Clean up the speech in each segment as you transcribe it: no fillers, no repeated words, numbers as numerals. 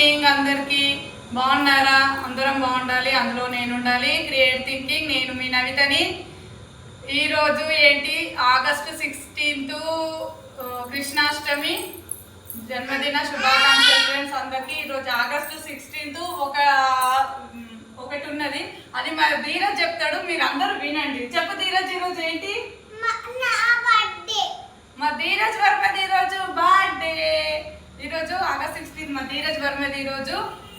Evening అందరికి. బాగున్నారా? అందరం బాగుండాలి, అందులో నేను ఉండాలి. క్రియేట్ థింకింగ్, నేను మీ నవితని. ఈరోజు ఏంటి, ఆగస్టు 16 కృష్ణాష్టమి. జన్మదిన శుభాకాంక్షలు ఫ్రెండ్స్ అందరికి. ఈరోజు ఆగస్టు 16 ఒకటి ఉన్నది, అది మరి ధీరజ్ చెప్తాడు, మీరు అందరూ వినండి. చెప్పు ధీరజ్, ఈరోజు ఏంటి? మా ధీరజ్ వర్మది ఈరోజు బర్త్డే. ఈరోజు ఆగస్ట్ 16 మా ధీరజ్ వర్మది ఈరోజు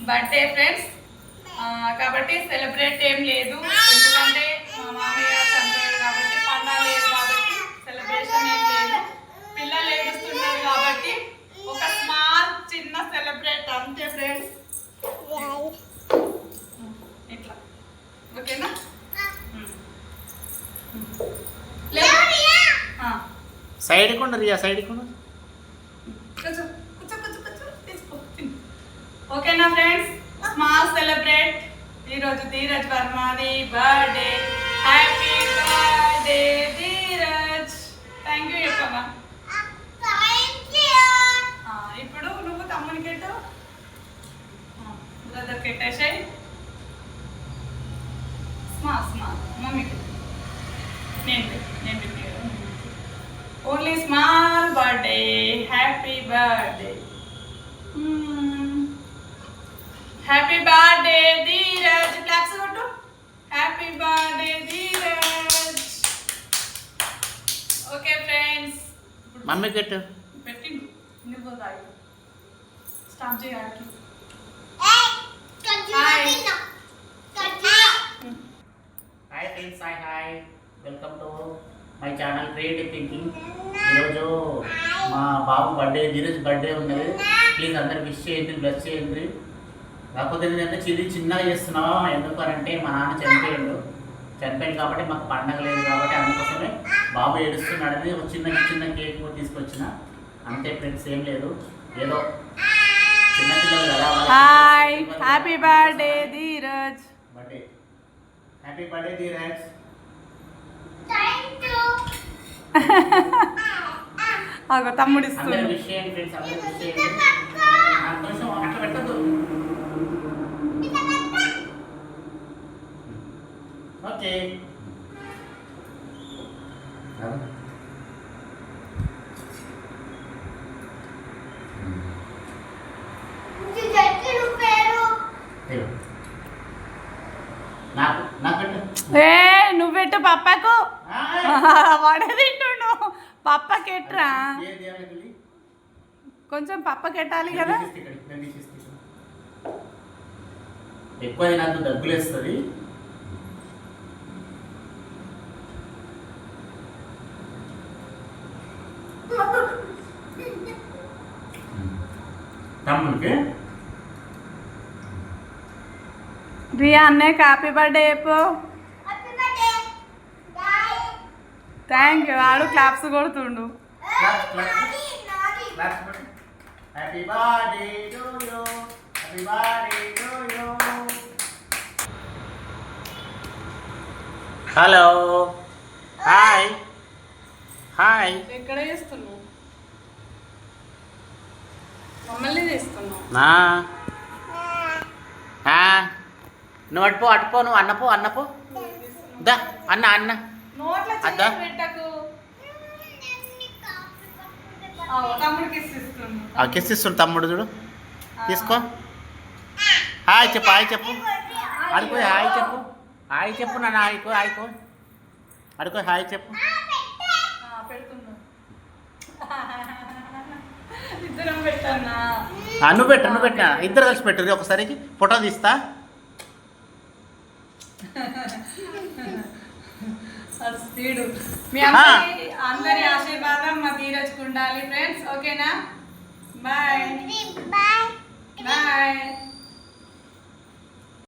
బర్త్డే ఫ్రెండ్స్. కాబట్టి సెలబ్రేట్ ఏం లేదు, ఎందుకంటే మా మామయ్య చనిపోయాడు కాబట్టి, పండుగ లేదు కాబట్టి సెలబ్రేషన్ ఏం లేదు. పిల్లలు ఏడుస్తున్నారు కాబట్టి ఒక స్మాల్ చిన్న సెలబ్రేట్ అంతే ఫ్రెండ్స్. ఇట్లా ఓకేనా? సైడ్ కొండ రియా, సైడ్ కొండ. ఓకేనా ఫ్రెండ్స్? Small celebrate. ఈరోజు ధీరజ్ వర్మది birthday. Happy birthday Dheeraj. Thank you చెప్పమ్మా. ఇప్పుడు నువ్వు తమ్మునికి ఎట్టు, బ్రదర్కి ఎట్టేసాయి. స్మాల్ స్మాల్ మమ్మీకి నేను only small birthday. Happy birthday, happy birthday Dheeraj. Claps కొట్టు. Happy birthday Dheeraj. Okay friends, mummy కట్టు పెట్టిండు. నువ్వు స్టాప్ చేయాలి. Hi friends, hi welcome to my channel creative thinking. ఈరోజు మా బాబు బర్త్డే, ధీరజ్ బర్త్డే ఉన్నది. ప్లీజ్ అందరు విష్ చేయండి, బ్లెస్ చేయండి. కాకపోతే ఏంటంటే చిన్నగా చేస్తున్నావా, ఎందుకనంటే మా నాన్న చనిపోయాడు కాబట్టి మాకు పండగ లేదు కాబట్టి, అందుకోసమే బాబు ఏడుస్తున్నాడని ఒక చిన్న కేక్ తీసుకొచ్చిన అంతే ఫ్రెండ్స్, ఏం లేదు. ఏదో చిన్నపిల్లలు కదా. Hi, happy birthday Dheeraj. Birthday, happy birthday Dheeraj. అగో తమ్ముడు ఇస్తుంది. అందరూ విష్ చేయండి ఫ్రెండ్స్, అందరూ విష్ చేయండి. అందుకోసం అట్లా పెట్టద్దు. ఓకే, నువ్వెట్టు పప్పకు. వాడే తింటుండు. పప్పకి ఎట్రా, కొంచెం పప్పకి ఎట్టాలి కదా. ఎక్కువ నాకు దగ్గులేస్తుంది. తమ్ముడికి రియా అన్నయ్య హ్యాపీ బర్త్డే చెప్పు. Thank you. ఆడు క్లాప్స్ కొడుతుండు. Happy birthday to you, happy birthday to you. Hello, hi hi. ఎక్కడ చేస్తున్నావు? మమ్మల్ని చేస్తున్నావు. నువ్వు అటుపో నువ్వు అన్నపో దా అన్న నోట్ల కిస్ ఇస్తుండు తమ్ముడు, చూడు తీసుకో. హాయ్ చెప్పు, అడుకో హాయ్ చెప్పు నాన్న. అడుకో హాయ్ చెప్పు. నువ్వు పెట్టా, ఇద్దరు కలిసి పెట్టు. ఒకసారికి ఫోటో తీస్తా. మీ అందరి ఆశీర్వాదం మా ధీరజ్కు ఉండాలి ఫ్రెండ్స్. ఓకేనా? Bye bye.